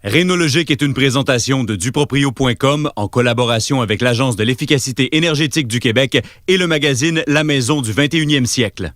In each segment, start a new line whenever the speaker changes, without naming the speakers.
Rénologique est une présentation de duproprio.com en collaboration avec l'Agence de l'efficacité énergétique du Québec et le magazine La Maison du 21e siècle.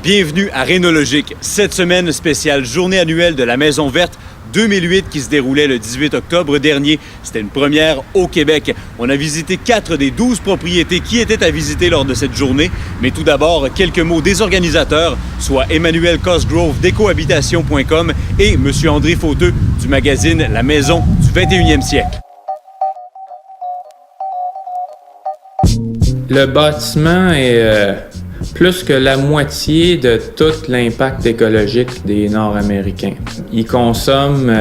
Bienvenue à Rénologique, cette semaine spéciale journée annuelle de la Maison verte 2008 qui se déroulait le 18 octobre dernier. C'était une première au Québec. On a visité 4 des 12 propriétés qui étaient à visiter lors de cette journée. Mais tout d'abord, quelques mots des organisateurs, soit Emmanuel Cosgrove d'Ecohabitation.com et M. André Fauteux du magazine La Maison du 21e siècle.
Le bâtiment est plus que la moitié de tout l'impact écologique des Nord-Américains. Ils consomment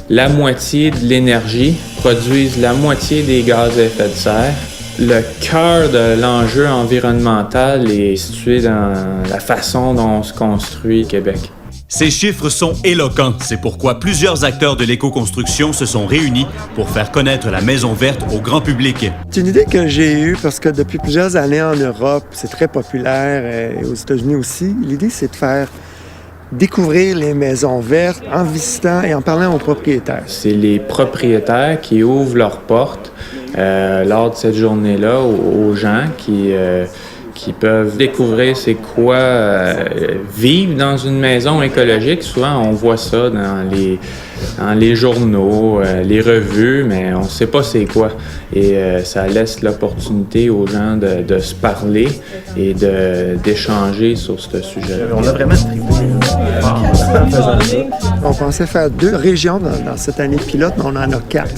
la moitié de l'énergie, produisent la moitié des gaz à effet de serre. Le cœur de l'enjeu environnemental est situé dans la façon dont on se construit Québec.
Ces chiffres sont éloquents. C'est pourquoi plusieurs acteurs de l'éco-construction se sont réunis pour faire connaître la Maison verte au grand public.
C'est une idée que j'ai eue parce que depuis plusieurs années en Europe, c'est très populaire et aux États-Unis aussi. L'idée, c'est de faire découvrir les maisons vertes en visitant et en parlant aux propriétaires.
C'est les propriétaires qui ouvrent leurs portes lors de cette journée-là aux gens qui peuvent découvrir c'est quoi vivre dans une maison écologique. Souvent, on voit ça dans les journaux, les revues, mais on ne sait pas c'est quoi. Et ça laisse l'opportunité aux gens de se parler et d'échanger sur ce sujet.
On a vraiment on pensait faire 2 régions dans cette année pilote, mais on en a 4.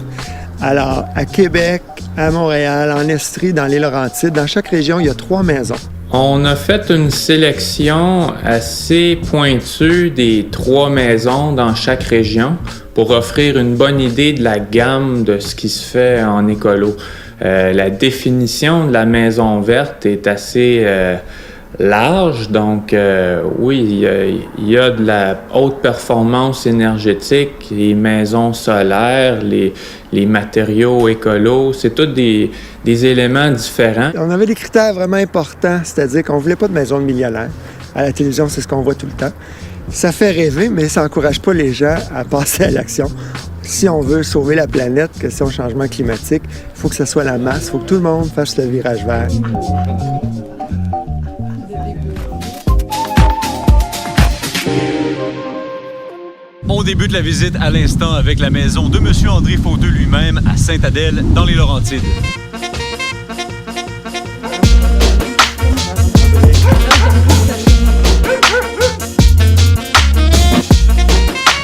Alors, à Québec, à Montréal, en Estrie, dans les Laurentides, dans chaque région, il y a 3 maisons.
On a fait une sélection assez pointue des 3 maisons dans chaque région pour offrir une bonne idée de la gamme de ce qui se fait en écolo. La définition de la maison verte est assez large, donc oui, il y a de la haute performance énergétique, les maisons solaires, les matériaux écolos, c'est tous des éléments différents.
On avait des critères vraiment importants, c'est-à-dire qu'on ne voulait pas de maison de millionnaire. À la télévision, c'est ce qu'on voit tout le temps. Ça fait rêver, mais ça n'encourage pas les gens à passer à l'action. Si on veut sauver la planète, question changement climatique, il faut que ce soit la masse, il faut que tout le monde fasse le virage vert.
On débute la visite à l'instant avec la maison de M. André Fauteux lui-même à Sainte-Adèle, dans les Laurentides.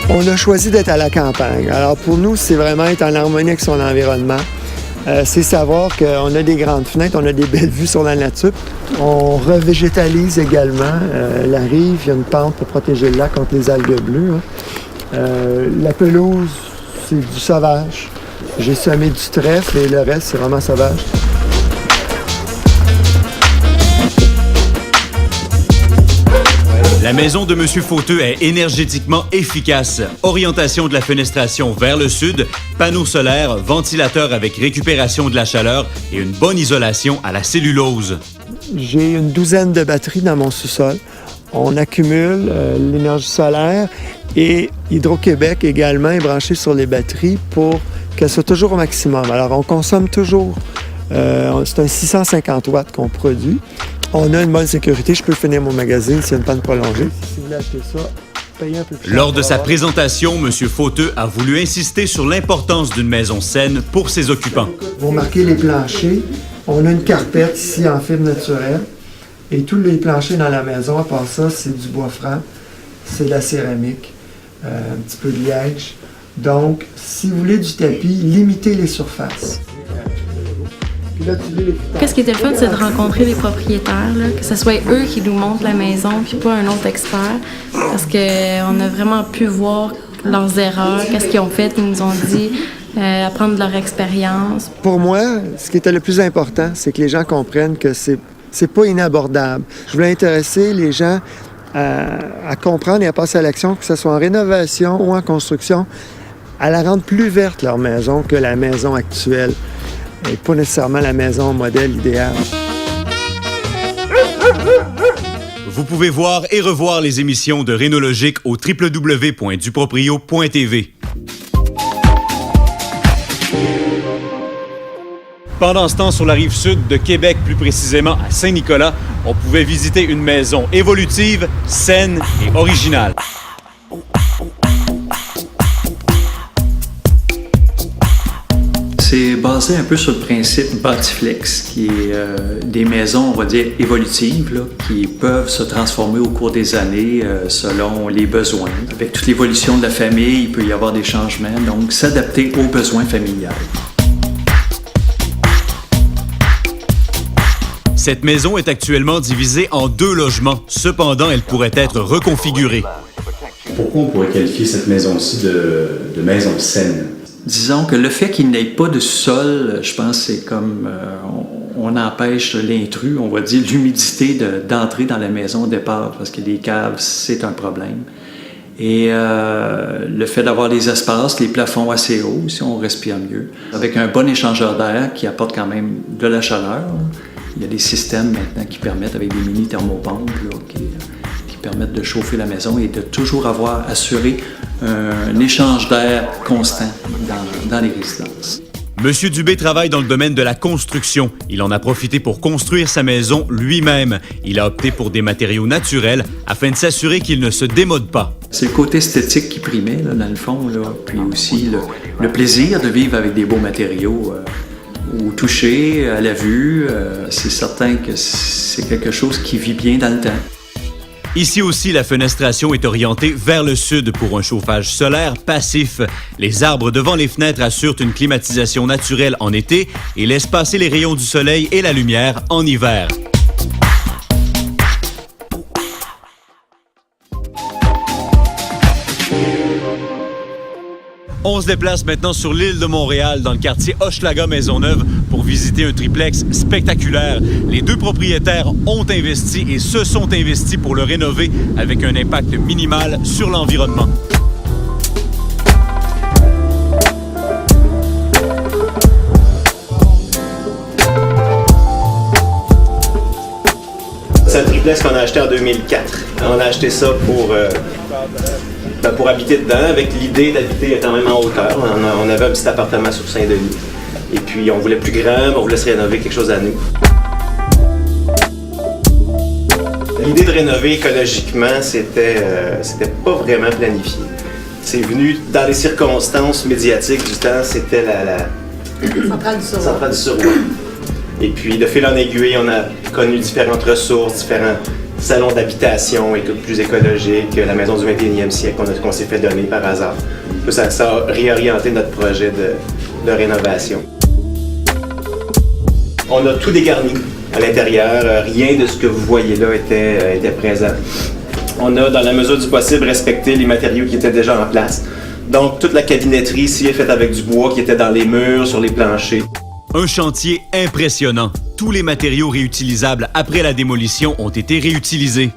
On a choisi d'être à la campagne. Alors pour nous, c'est vraiment être en harmonie avec son environnement. C'est savoir qu'on a des grandes fenêtres, on a des belles vues sur la nature. On revégétalise également la rive. Il y a une pente pour protéger le lac contre les algues bleues. La pelouse, c'est du sauvage. J'ai semé du trèfle et le reste, c'est vraiment sauvage.
La maison de M. Fauteux est énergétiquement efficace. Orientation de la fenestration vers le sud, panneaux solaires, ventilateur avec récupération de la chaleur et une bonne isolation à la cellulose.
J'ai une douzaine de batteries dans mon sous-sol. On accumule l'énergie solaire et Hydro-Québec également est branché sur les batteries pour qu'elles soient toujours au maximum. Alors, on consomme toujours. C'est un 650 watts qu'on produit. On a une bonne sécurité. Je peux finir mon magazine s'il y a une panne prolongée. Si vous voulez acheter ça, payez un peu plus cher.
Lors de sa présentation, M. Fauteux a voulu insister sur l'importance d'une maison saine pour ses occupants.
Vous remarquez les planchers. On a une carpette ici en fibre naturelle. Et tous les planchers dans la maison, à part ça, c'est du bois franc, c'est de la céramique, un petit peu de liège. Donc, si vous voulez du tapis, limitez les surfaces.
Qu'est-ce qui était le fun, c'est de rencontrer les propriétaires, là, que ce soit eux qui nous montrent la maison, puis pas un autre expert, parce qu'on a vraiment pu voir leurs erreurs, qu'est-ce qu'ils ont fait, ils nous ont dit, apprendre de leur expérience.
Pour moi, ce qui était le plus important, c'est que les gens comprennent que c'est pas inabordable. Je voulais intéresser les gens à comprendre et à passer à l'action, que ce soit en rénovation ou en construction. à la rendre plus verte, leur maison, que la maison actuelle. Et pas nécessairement la maison modèle idéale.
Vous pouvez voir et revoir les émissions de Rénologique au www.duproprio.tv. Pendant ce temps, sur la rive sud de Québec, plus précisément à Saint-Nicolas, on pouvait visiter une maison évolutive, saine et originale.
C'est basé un peu sur le principe Bâtiflex, qui est des maisons, on va dire, évolutives, là, qui peuvent se transformer au cours des années selon les besoins. Avec toute l'évolution de la famille, il peut y avoir des changements, donc s'adapter aux besoins familiaux.
Cette maison est actuellement divisée en 2 logements. Cependant, elle pourrait être reconfigurée.
Pourquoi on pourrait qualifier cette maison-ci de maison saine?
Disons que le fait qu'il n'ait pas de sol, je pense que c'est comme on empêche l'intrus, on va dire l'humidité d'entrer dans la maison au départ, parce que les caves, c'est un problème. Et le fait d'avoir des espaces, les plafonds assez hauts, si on respire mieux, avec un bon échangeur d'air qui apporte quand même de la chaleur. Il y a des systèmes maintenant qui permettent, avec des mini thermopompes, là, qui permettent de chauffer la maison et de toujours assuré un échange d'air constant dans les résidences.
Monsieur Dubé travaille dans le domaine de la construction. Il en a profité pour construire sa maison lui-même. Il a opté pour des matériaux naturels afin de s'assurer qu'il ne se démode pas.
C'est le côté esthétique qui primait, là, dans le fond, là, puis aussi le plaisir de vivre avec des beaux matériaux. Au toucher, à la vue, c'est certain que c'est quelque chose qui vit bien dans le temps.
Ici aussi, la fenestration est orientée vers le sud pour un chauffage solaire passif. Les arbres devant les fenêtres assurent une climatisation naturelle en été et laissent passer les rayons du soleil et la lumière en hiver. On se déplace maintenant sur l'île de Montréal, dans le quartier Hochelaga-Maisonneuve, pour visiter un triplex spectaculaire. Les 2 propriétaires ont investi et se sont investis pour le rénover avec un impact minimal sur l'environnement.
C'est un triplex qu'on a acheté en 2004. On a acheté ça pour habiter dedans, avec l'idée d'habiter quand même en hauteur. On avait un petit appartement sur Saint-Denis. Et puis, on voulait plus grand, on voulait se rénover quelque chose à nous. L'idée de rénover écologiquement, c'était pas vraiment planifié. C'est venu dans les circonstances médiatiques du temps, c'était la Centrale du Suroît. Et puis, de fil en aiguille, on a connu différentes ressources, différents salons d'habitation plus écologiques, la maison du 21e siècle qu'on s'est fait donner par hasard. Ça a réorienté notre projet de rénovation. On a tout dégarni à l'intérieur, rien de ce que vous voyez là était présent. On a, dans la mesure du possible, respecté les matériaux qui étaient déjà en place. Donc, toute la cabinetterie ici est faite avec du bois qui était dans les murs, sur les planchers.
Un chantier impressionnant. Tous les matériaux réutilisables après la démolition ont été réutilisés.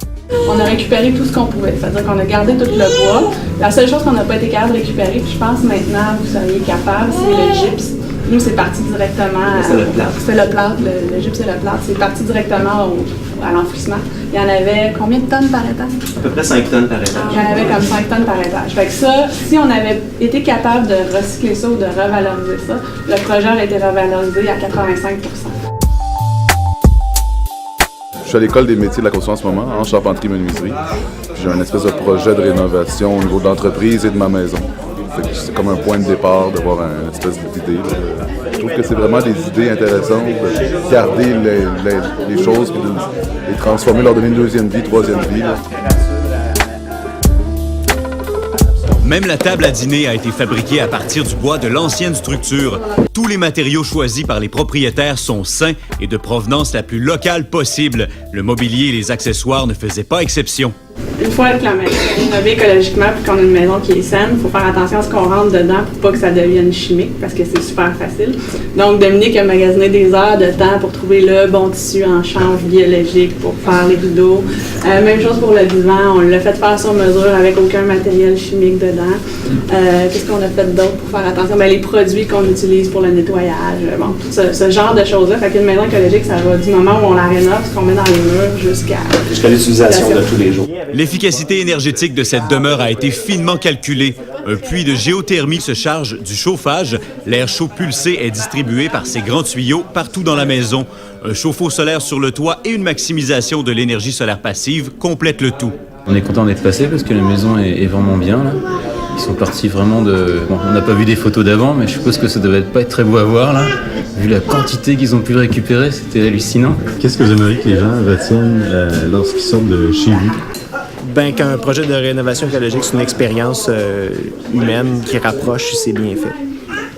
On a récupéré tout ce qu'on pouvait, c'est-à-dire qu'on a gardé tout le bois. La seule chose qu'on n'a pas été capable de récupérer, puis je pense maintenant vous seriez capable, c'est le gypse. Nous, c'est parti directement...
C'est le plâtre.
C'est le plâtre, le gypse et le plâtre. C'est parti directement à l'enfouissement. Il y en avait combien de tonnes par étage?
À peu près 5 tonnes par étage.
Il y en avait comme 5 tonnes par étage. Fait que ça, si on avait été capable de recycler ça ou de revaloriser ça, le projet aurait été revalorisé à 85 %.
Je suis à l'école des métiers de la construction en ce moment, en charpenterie-menuiserie. J'ai un espèce de projet de rénovation au niveau de l'entreprise et de ma maison. C'est comme un point de départ d'avoir une espèce d'idée. Je trouve que c'est vraiment des idées intéressantes, de garder les choses, puis de les transformer, leur donner une deuxième vie, troisième vie. Là.
Même la table à dîner a été fabriquée à partir du bois de l'ancienne structure. Tous les matériaux choisis par les propriétaires sont sains et de provenance la plus locale possible. Le mobilier et les accessoires ne faisaient pas exception.
Une fois que la maison est rénovée écologiquement et qu'on a une maison qui est saine, il faut faire attention à ce qu'on rentre dedans pour pas que ça devienne chimique parce que c'est super facile. Donc, Dominique a magasiné des heures de temps pour trouver le bon tissu en chanvre biologique pour faire les rideaux. Même chose pour le divan, on l'a fait faire sur mesure avec aucun matériel chimique dedans. Qu'est-ce qu'on a fait d'autre pour faire attention? Les produits qu'on utilise pour le nettoyage, ce genre de choses-là. Fait qu'une maison écologique, ça va du moment où on la rénove, ce qu'on met dans les murs, jusqu'à
l'utilisation de tous les jours.
L'efficacité énergétique de cette demeure a été finement calculée. Un puits de géothermie se charge du chauffage. L'air chaud pulsé est distribué par ces grands tuyaux partout dans la maison. Un chauffe-eau solaire sur le toit et une maximisation de l'énergie solaire passive complètent le tout.
On est content d'être passé parce que la maison est vraiment bien, là. Ils sont partis vraiment de... Bon, on n'a pas vu des photos d'avant, mais je suppose que ça devait pas être très beau à voir, là. Vu la quantité qu'ils ont pu récupérer, c'était hallucinant.
Qu'est-ce que vous aimeriez que les gens retiennent lorsqu'ils sortent de chez vous?
Qu'un projet de rénovation écologique, c'est une expérience humaine qui rapproche si c'est bien fait.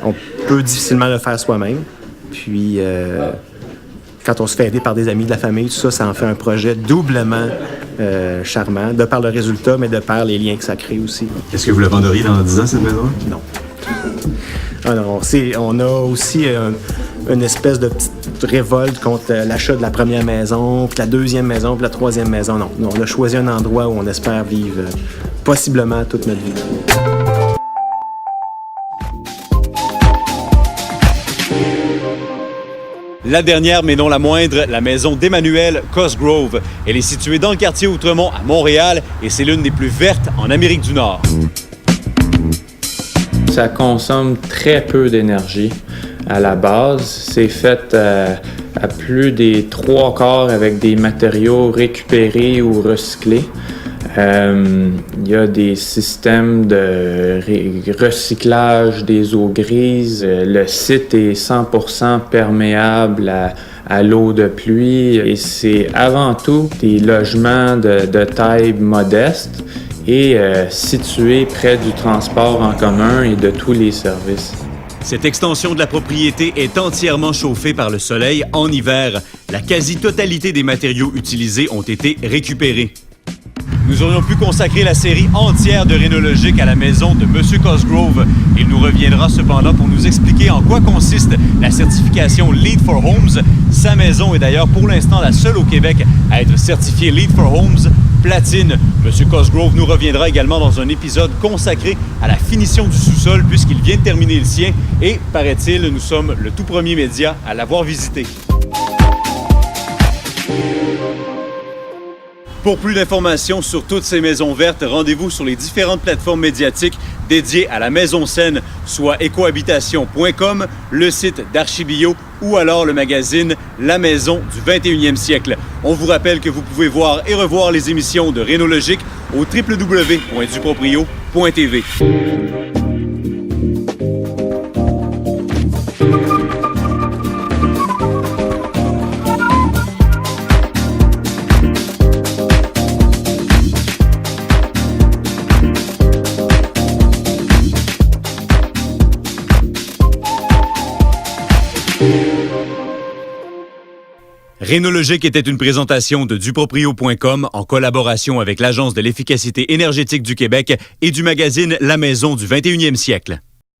On peut difficilement le faire soi-même. Puis, quand on se fait aider par des amis de la famille, tout ça, ça en fait un projet doublement charmant, de par le résultat, mais de par les liens que ça crée aussi.
Est-ce que vous la vendriez dans 10 ans, cette maison?
Non. Ah non, on a aussi une espèce de petite révolte contre l'achat de la première maison, puis la deuxième maison, puis la troisième maison. Non, on a choisi un endroit où on espère vivre possiblement toute notre vie.
La dernière, mais non la moindre, la maison d'Emmanuel Cosgrove. Elle est située dans le quartier Outremont à Montréal et c'est l'une des plus vertes en Amérique du Nord.
Ça consomme très peu d'énergie à la base. C'est fait à plus des 3/4 avec des matériaux récupérés ou recyclés. Il y a des systèmes de recyclage des eaux grises. Le site est 100% perméable à l'eau de pluie et c'est avant tout des logements de taille modeste et situés près du transport en commun et de tous les services.
Cette extension de la propriété est entièrement chauffée par le soleil en hiver. La quasi-totalité des matériaux utilisés ont été récupérés. Nous aurions pu consacrer la série entière de Rénologique à la maison de M. Cosgrove. Il nous reviendra cependant pour nous expliquer en quoi consiste la certification LEED for Homes. Sa maison est d'ailleurs pour l'instant la seule au Québec à être certifiée LEED for Homes Platine. M. Cosgrove nous reviendra également dans un épisode consacré à la finition du sous-sol puisqu'il vient de terminer le sien et, paraît-il, nous sommes le tout premier média à l'avoir visité. Pour plus d'informations sur toutes ces maisons vertes, rendez-vous sur les différentes plateformes médiatiques dédiées à la maison saine, soit écohabitation.com, le site d'Archibio ou alors le magazine La Maison du 21e siècle. On vous rappelle que vous pouvez voir et revoir les émissions de Rénologique au www.duproprio.tv. Rénologique était une présentation de duproprio.com en collaboration avec l'Agence de l'efficacité énergétique du Québec et du magazine La Maison du 21e siècle.